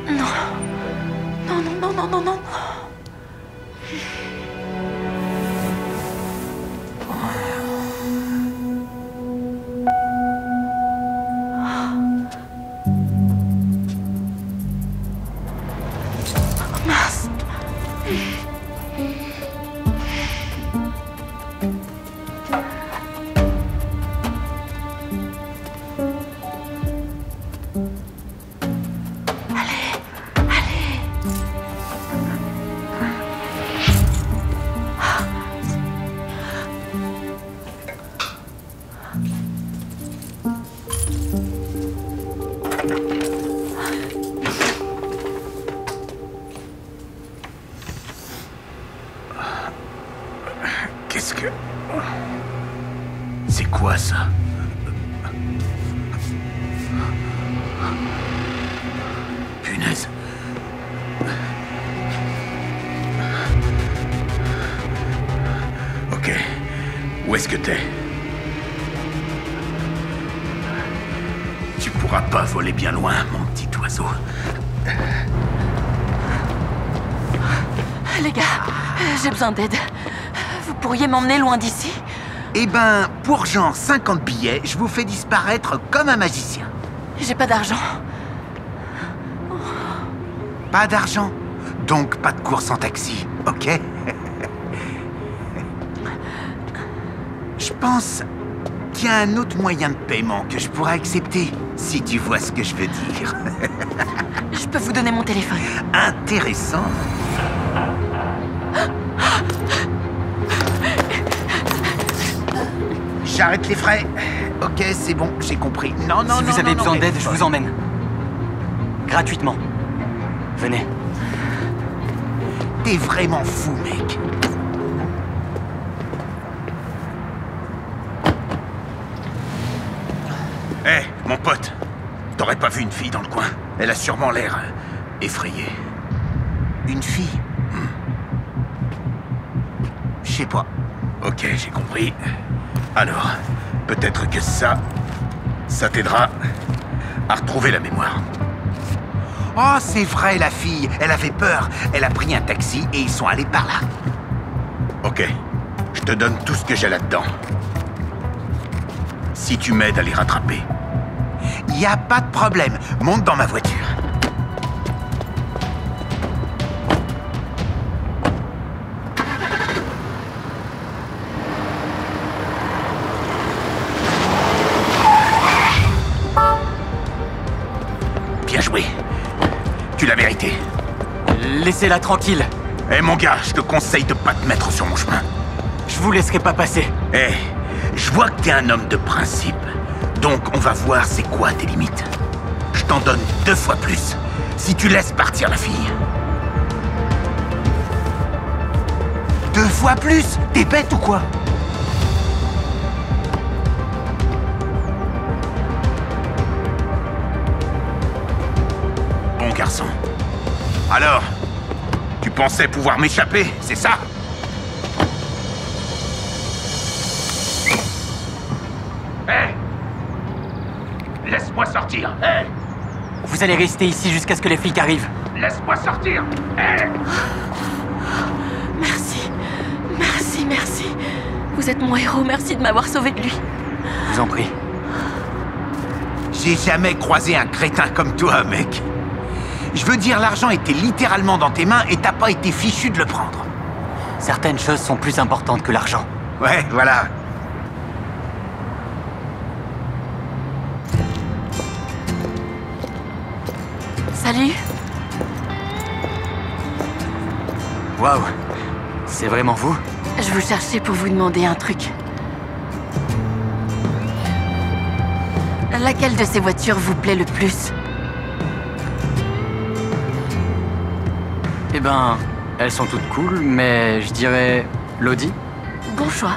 Non. Non, non, non, non, non, non. Mince. Qu'est-ce que... C'est quoi ça? Punaise. Ok. Où est-ce que t'es? Tu pourras pas voler bien loin, mon petit oiseau. Les gars, j'ai besoin d'aide. Vous pourriez m'emmener loin d'ici? Eh ben, pour genre 50 billets, je vous fais disparaître comme un magicien. J'ai pas d'argent. Pas d'argent, donc pas de course en taxi, ok? Je pense qu'il y a un autre moyen de paiement que je pourrais accepter, si tu vois ce que je veux dire. Je peux vous donner mon téléphone. Intéressant. J'arrête les frais. Ok, c'est bon, j'ai compris. Non, non, Si non, vous avez non, besoin non, d'aide, mais- je vous emmène. Gratuitement. Venez. T'es vraiment fou, mec. Hé, mon pote, t'aurais pas vu une fille dans le coin? Elle a sûrement l'air effrayée. Une fille? Je sais pas. Ok, j'ai compris. Alors, peut-être que ça t'aidera à retrouver la mémoire. Oh, c'est vrai, la fille. Elle avait peur. Elle a pris un taxi et ils sont allés par là. Ok, je te donne tout ce que j'ai là-dedans. Si tu m'aides à les rattraper. Y a pas de problème. Monte dans ma voiture. Bien joué. Tu l'as mérité. Laissez-la tranquille. Eh mon gars, je te conseille de pas te mettre sur mon chemin. Je vous laisserai pas passer. Eh, je vois que t'es un homme de principe. Donc on va voir c'est quoi tes limites. Je t'en donne 2 fois plus si tu laisses partir la fille. 2 fois plus? T'es bête ou quoi? Bon garçon. Alors, tu pensais pouvoir m'échapper, c'est ça? Hé! Laisse-moi sortir! Hé! Vous allez rester ici jusqu'à ce que les flics arrivent. Laisse-moi sortir! Hé! Merci. Merci, merci. Vous êtes mon héros, merci de m'avoir sauvé de lui. Je vous en prie. J'ai jamais croisé un crétin comme toi, mec. Je veux dire, l'argent était littéralement dans tes mains et t'as pas été fichu de le prendre. Certaines choses sont plus importantes que l'argent. Ouais, voilà. Salut. Waouh. C'est vraiment vous? Je vous cherchais pour vous demander un truc. Laquelle de ces voitures vous plaît le plus? Eh ben, elles sont toutes cool, mais je dirais l'Audi. Bon choix.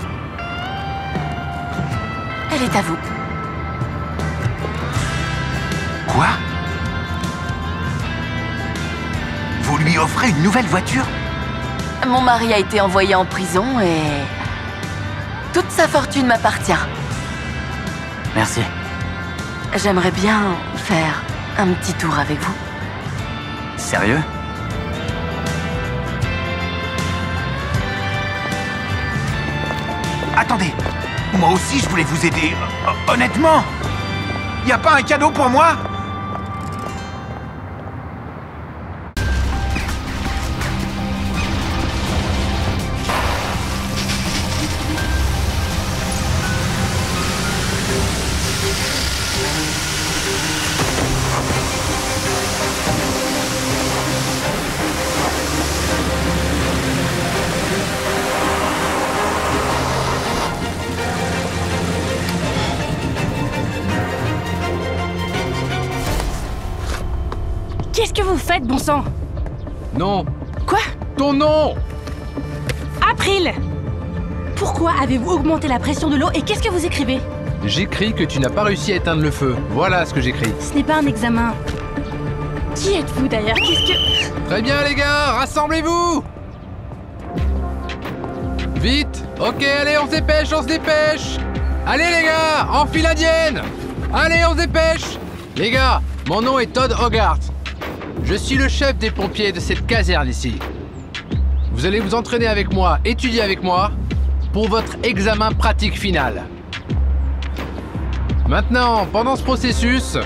Elle est à vous. Quoi? Vous lui offrez une nouvelle voiture? Mon mari a été envoyé en prison et... toute sa fortune m'appartient. Merci. J'aimerais bien faire un petit tour avec vous. Sérieux? Attendez, moi aussi je voulais vous aider. Honnêtement, y a pas un cadeau pour moi? Qu'est-ce que vous faites, bon sang? Non. Quoi? Ton nom! April! Pourquoi avez-vous augmenté la pression de l'eau et qu'est-ce que vous écrivez? J'écris que tu n'as pas réussi à éteindre le feu. Voilà ce que j'écris. Ce n'est pas un examen. Qui êtes-vous d'ailleurs? Qu'est-ce que... Très bien les gars, rassemblez-vous! Vite! Ok, allez, on se dépêche, on se dépêche! Allez les gars, en file indienne! Allez, on se dépêche! Les gars, mon nom est Todd Hogarth. Je suis le chef des pompiers de cette caserne ici. Vous allez vous entraîner avec moi, étudier avec moi, pour votre examen pratique final. Maintenant, pendant ce processus,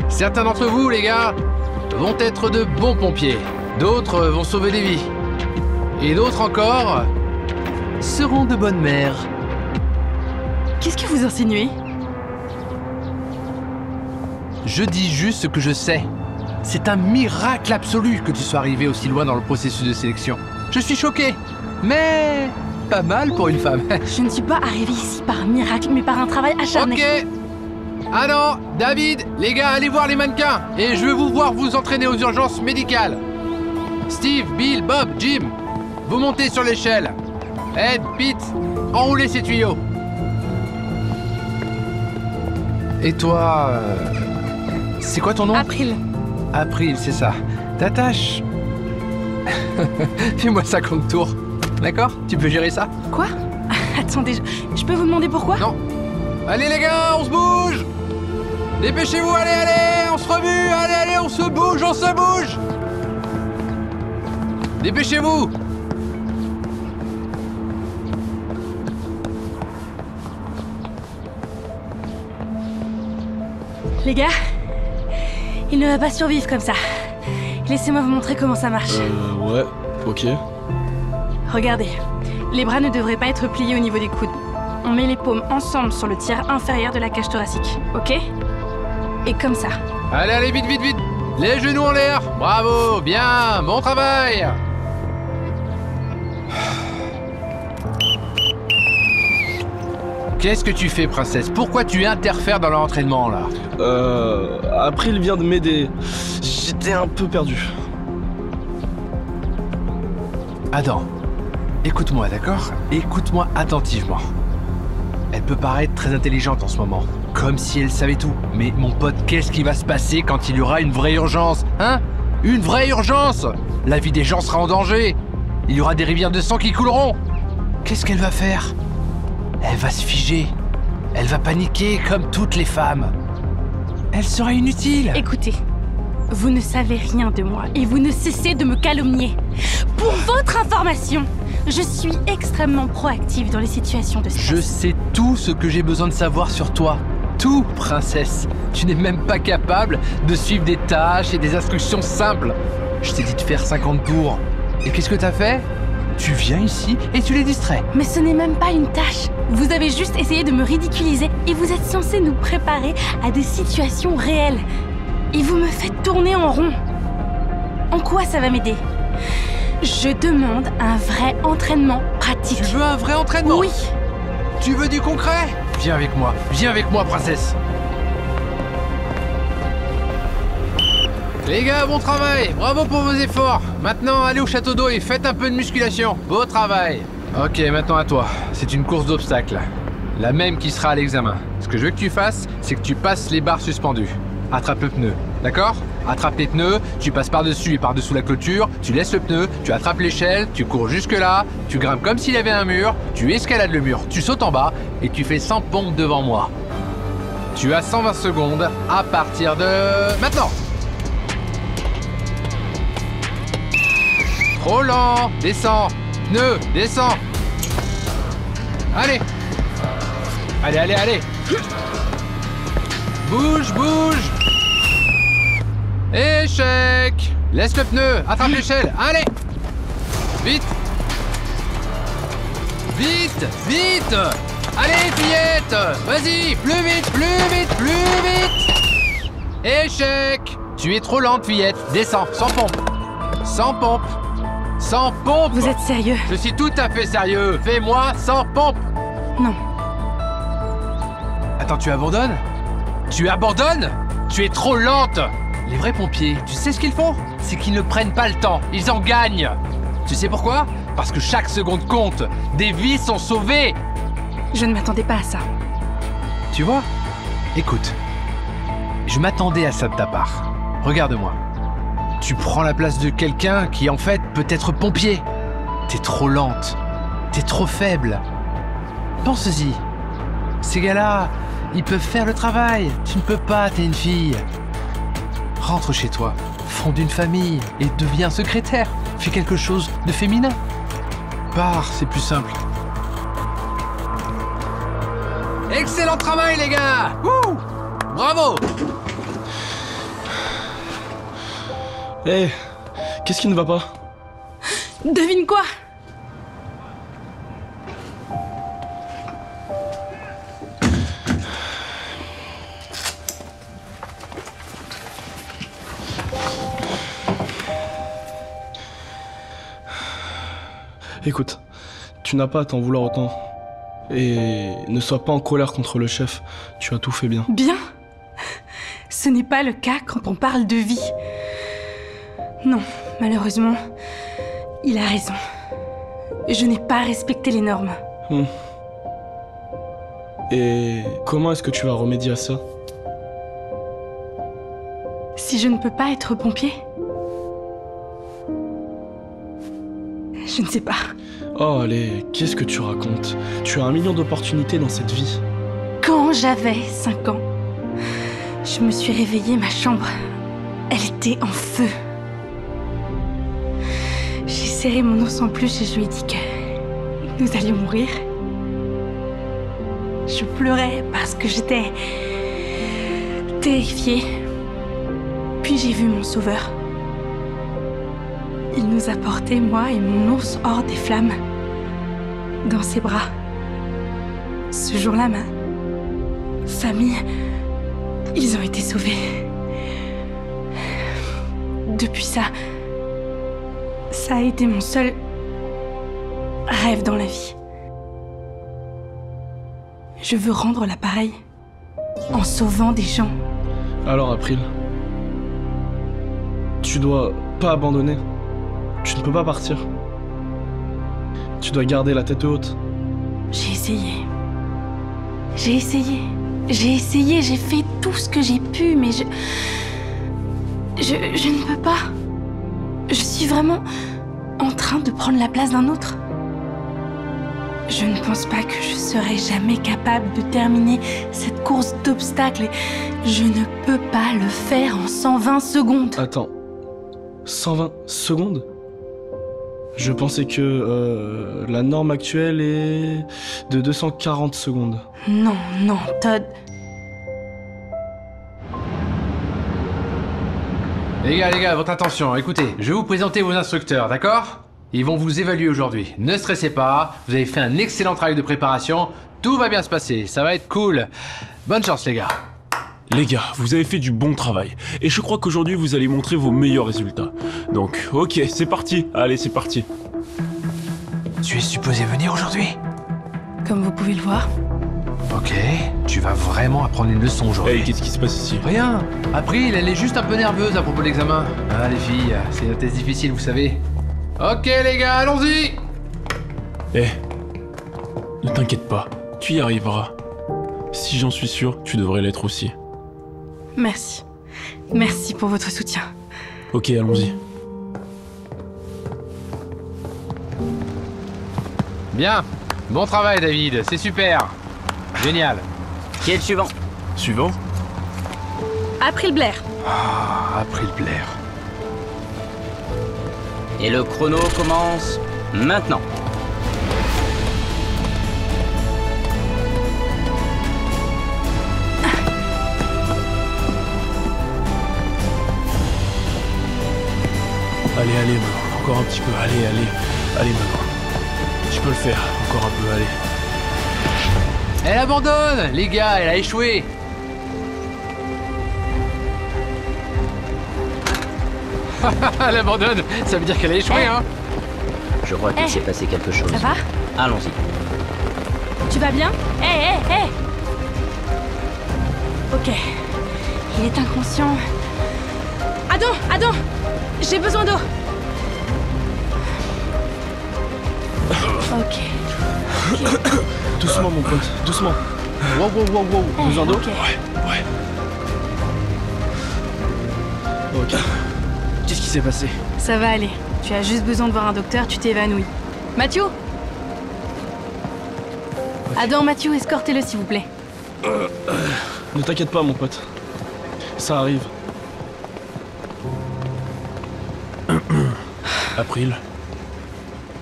certains d'entre vous, les gars, vont être de bons pompiers. D'autres vont sauver des vies. Et d'autres encore seront de bonnes mères. Qu'est-ce que vous insinuez? Je dis juste ce que je sais. C'est un miracle absolu que tu sois arrivé aussi loin dans le processus de sélection. Je suis choqué, mais pas mal pour une femme. Je ne suis pas arrivée ici par miracle, mais par un travail acharné. Ok. Ah non, David, les gars, allez voir les mannequins. Et je veux vous voir vous entraîner aux urgences médicales. Steve, Bill, Bob, Jim, vous montez sur l'échelle. Ed, Pete, enroulez ces tuyaux. Et toi, c'est quoi ton nom? April. April, c'est ça. Ta tâche. Fais-moi 50 tours. D'accord? Tu peux gérer ça? Quoi? Attendez, je peux vous demander pourquoi? Non. Allez les gars, on se bouge! Dépêchez-vous, allez, allez! On se remue! Allez, allez, on se bouge, on se bouge! Dépêchez-vous! Les gars, il ne va pas survivre comme ça. Laissez-moi vous montrer comment ça marche. Ouais, ok. Regardez, les bras ne devraient pas être pliés au niveau des coudes. On met les paumes ensemble sur le tiers inférieur de la cage thoracique, ok? Et comme ça. Allez, allez, vite, vite, vite! Les genoux en l'air! Bravo! Bien! Bon travail! Qu'est-ce que tu fais, princesse? Pourquoi tu interfères dans l'entraînement, là? April vient de m'aider. J'étais un peu perdu. Adam, écoute-moi, d'accord? Écoute-moi attentivement. Elle peut paraître très intelligente en ce moment, comme si elle savait tout. Mais mon pote, qu'est-ce qui va se passer quand il y aura une vraie urgence? Hein? Une vraie urgence! La vie des gens sera en danger. Il y aura des rivières de sang qui couleront. Qu'est-ce qu'elle va faire? Elle va se figer. Elle va paniquer comme toutes les femmes. Elle sera inutile. Écoutez, vous ne savez rien de moi et vous ne cessez de me calomnier. Pour votre information, je suis extrêmement proactive dans les situations de stress. Je sais tout ce que j'ai besoin de savoir sur toi. Tout, princesse. Tu n'es même pas capable de suivre des tâches et des instructions simples. Je t'ai dit de faire 50 tours. Et qu'est-ce que t'as fait? Tu viens ici et tu les distrais. Mais ce n'est même pas une tâche. Vous avez juste essayé de me ridiculiser et vous êtes censé nous préparer à des situations réelles. Et vous me faites tourner en rond. En quoi ça va m'aider? Je demande un vrai entraînement pratique. Tu veux un vrai entraînement? Oui. Tu veux du concret? Viens avec moi, princesse. Les gars, bon travail. Bravo pour vos efforts. Maintenant, allez au château d'eau et faites un peu de musculation. Beau travail. Ok, maintenant à toi. C'est une course d'obstacles. La même qui sera à l'examen. Ce que je veux que tu fasses, c'est que tu passes les barres suspendues. Attrape le pneu, d'accord? Attrape les pneus, tu passes par-dessus et par-dessous la clôture, tu laisses le pneu, tu attrapes l'échelle, tu cours jusque-là, tu grimpes comme s'il y avait un mur, tu escalades le mur, tu sautes en bas et tu fais 100 pompes devant moi. Tu as 120 secondes à partir de... maintenant! Trop lent. Descends. Pneu, descends. Allez. Allez, allez, allez. Bouge, bouge. Échec. Laisse le pneu. Attrape l'échelle. Allez. Vite. Vite, vite. Allez, fillette. Vas-y, plus vite, plus vite, plus vite. Échec. Tu es trop lente, fillette. Descends, sans pompe. Sans pompe. Sans pompe. Vous êtes sérieux? Je suis tout à fait sérieux. Fais-moi sans pompe. Non. Attends, tu abandonnes? Tu abandonnes? Tu es trop lente. Les vrais pompiers, tu sais ce qu'ils font? C'est qu'ils ne prennent pas le temps. Ils en gagnent. Tu sais pourquoi? Parce que chaque seconde compte. Des vies sont sauvées. Je ne m'attendais pas à ça. Tu vois? Écoute. Je m'attendais à ça de ta part. Regarde-moi. Tu prends la place de quelqu'un qui, en fait, peut être pompier. T'es trop lente. T'es trop faible. Pense-y. Ces gars-là, ils peuvent faire le travail. Tu ne peux pas, t'es une fille. Rentre chez toi. Fonde une famille et deviens secrétaire. Fais quelque chose de féminin. Pars, c'est plus simple. Excellent travail, les gars! Wouh! Bravo! Hé, qu'est-ce qui ne va pas? Devine quoi? Écoute, tu n'as pas à t'en vouloir autant. Et ne sois pas en colère contre le chef, tu as tout fait bien. Bien? Ce n'est pas le cas quand on parle de vie. Non, malheureusement, il a raison. Je n'ai pas respecté les normes. Et comment est-ce que tu vas remédier à ça? Si je ne peux pas être pompier? Je ne sais pas. Oh allez, qu'est-ce que tu racontes? Tu as 1 million d'opportunités dans cette vie. Quand j'avais 5 ans, je me suis réveillée, ma chambre, elle était en feu. J'ai serré mon ours en peluche et je lui ai dit que nous allions mourir. Je pleurais parce que j'étais terrifiée. Puis j'ai vu mon sauveur. Il nous a portés, moi et mon ours, hors des flammes, dans ses bras. Ce jour-là, ma famille, ils ont été sauvés. Depuis ça a été mon seul rêve dans la vie. Je veux rendre l'appareil en sauvant des gens. Alors April, tu dois pas abandonner. Tu ne peux pas partir. Tu dois garder la tête haute. J'ai essayé. J'ai essayé. J'ai essayé, j'ai fait tout ce que j'ai pu, mais je ne peux pas. Je suis vraiment en train de prendre la place d'un autre. Je ne pense pas que je serai jamais capable de terminer cette course d'obstacles et je ne peux pas le faire en 120 secondes. Attends, 120 secondes? Je pensais que la norme actuelle est de 240 secondes. Non, non, Todd. Les gars, votre attention, écoutez, je vais vous présenter vos instructeurs, d'accord? Ils vont vous évaluer aujourd'hui. Ne stressez pas, vous avez fait un excellent travail de préparation, tout va bien se passer, ça va être cool. Bonne chance les gars. Les gars, vous avez fait du bon travail, et je crois qu'aujourd'hui vous allez montrer vos meilleurs résultats. Donc, ok, c'est parti, allez c'est parti. Tu es supposé venir aujourd'hui? Comme vous pouvez le voir. Ok, tu vas vraiment apprendre une leçon aujourd'hui. Hey, qu'est-ce qui se passe ici? Rien. April, elle est juste un peu nerveuse à propos de l'examen. Ah les filles, c'est une thèse difficile, vous savez. Ok les gars, allons-y. Eh, ne t'inquiète pas, tu y arriveras. Si j'en suis sûr, tu devrais l'être aussi. Merci. Merci pour votre soutien. Ok, allons-y. Bien. Bon travail David, c'est super. Génial. Qui est le suivant? Suivant? April Blair. Ah, April Blair. Et le chrono commence maintenant. Allez, allez, Manon. Encore un petit peu. Allez, allez. Allez, Manon. Tu peux le faire. Encore un peu, allez. Elle abandonne, les gars, elle a échoué. Elle abandonne, ça veut dire qu'elle a échoué, hein. Je crois qu'il s'est passé quelque chose. Ça va? Allons-y. Tu vas bien? Hé. Ok. Il est inconscient. Adam, j'ai besoin d'eau. Ok. Doucement, mon pote, doucement. Wow. Besoin d'eau? Ok. Ouais. Ok. Qu'est-ce qui s'est passé? Ça va aller. Tu as juste besoin de voir un docteur, tu t'évanouis. Mathieu? Adam, Mathieu, escortez-le s'il vous plaît. Ne t'inquiète pas, mon pote. Ça arrive. April.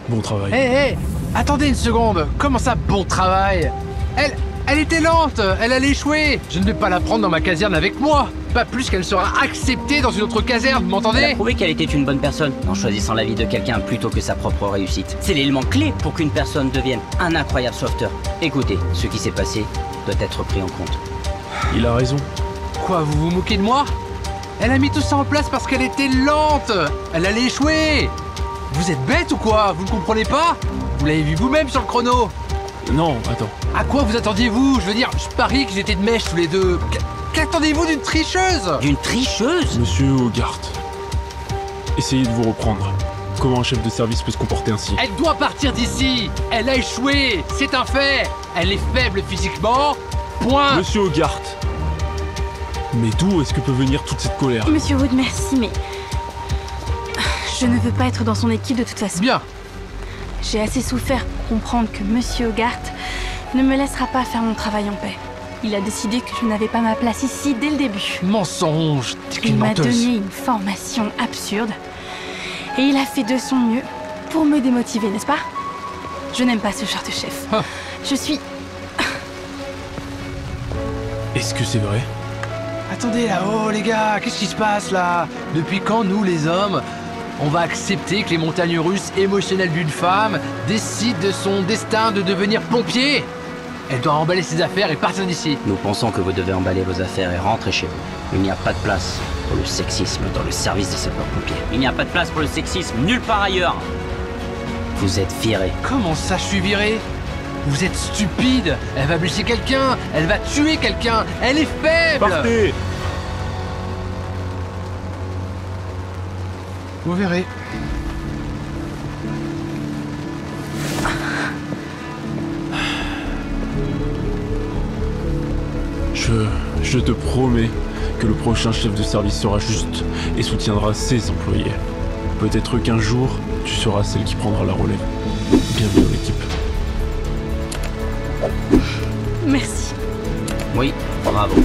Bon travail. Hé, attendez une seconde. Comment ça, bon travail? Elle était lente, elle allait échouer. Je ne vais pas la prendre dans ma caserne avec moi. Pas plus qu'elle sera acceptée dans une autre caserne, vous Elle a m'entendez? prouvé qu'elle était une bonne personne en choisissant la vie de quelqu'un plutôt que sa propre réussite. C'est l'élément clé pour qu'une personne devienne un incroyable sauveteur. Écoutez, ce qui s'est passé doit être pris en compte. Il a raison. Quoi, vous vous moquez de moi? Elle a mis tout ça en place parce qu'elle était lente. Elle allait échouer. Vous êtes bête ou quoi? Vous ne comprenez pas? Vous l'avez vu vous-même sur le chrono. Non, attends. À quoi vous attendiez-vous? Je veux dire, je parie qu'ils étaient de mèche tous les deux. Qu'attendez-vous d'une tricheuse? D'une tricheuse? Monsieur Hogarth, essayez de vous reprendre. Comment un chef de service peut se comporter ainsi? Elle doit partir d'ici. Elle a échoué. C'est un fait. Elle est faible physiquement. Point. Monsieur Hogarth, mais d'où est-ce que peut venir toute cette colère? Monsieur Wood, merci, mais... Je ne veux pas être dans son équipe de toute façon. Bien. J'ai assez souffert pour comprendre que Monsieur Hogarth ne me laissera pas faire mon travail en paix. Il a décidé que je n'avais pas ma place ici dès le début. Mensonge. T'es Il qu'une m'a menteuse. donné une formation absurde. Et il a fait de son mieux pour me démotiver, n'est-ce pas? Je n'aime pas ce genre de chef. Ah. Je suis... Est-ce que c'est vrai? Attendez là-haut, les gars. Qu'est-ce qui se passe là? Depuis quand nous, les hommes, on va accepter que les montagnes russes émotionnelles d'une femme décident de son destin de devenir pompier? Elle doit emballer ses affaires et partir d'ici. Nous pensons que vous devez emballer vos affaires et rentrer chez vous. Il n'y a pas de place pour le sexisme dans le service des sapeurs-pompiers. Il n'y a pas de place pour le sexisme nulle part ailleurs. Vous êtes viré. Comment ça, je suis viré? Vous êtes stupide. Elle va blesser quelqu'un. Elle va tuer quelqu'un. Elle est faible. Partez! Vous verrez. Je te promets que le prochain chef de service sera juste et soutiendra ses employés. Peut-être qu'un jour, tu seras celle qui prendra la relève. Bienvenue dans l'équipe. Merci. Oui, bravo.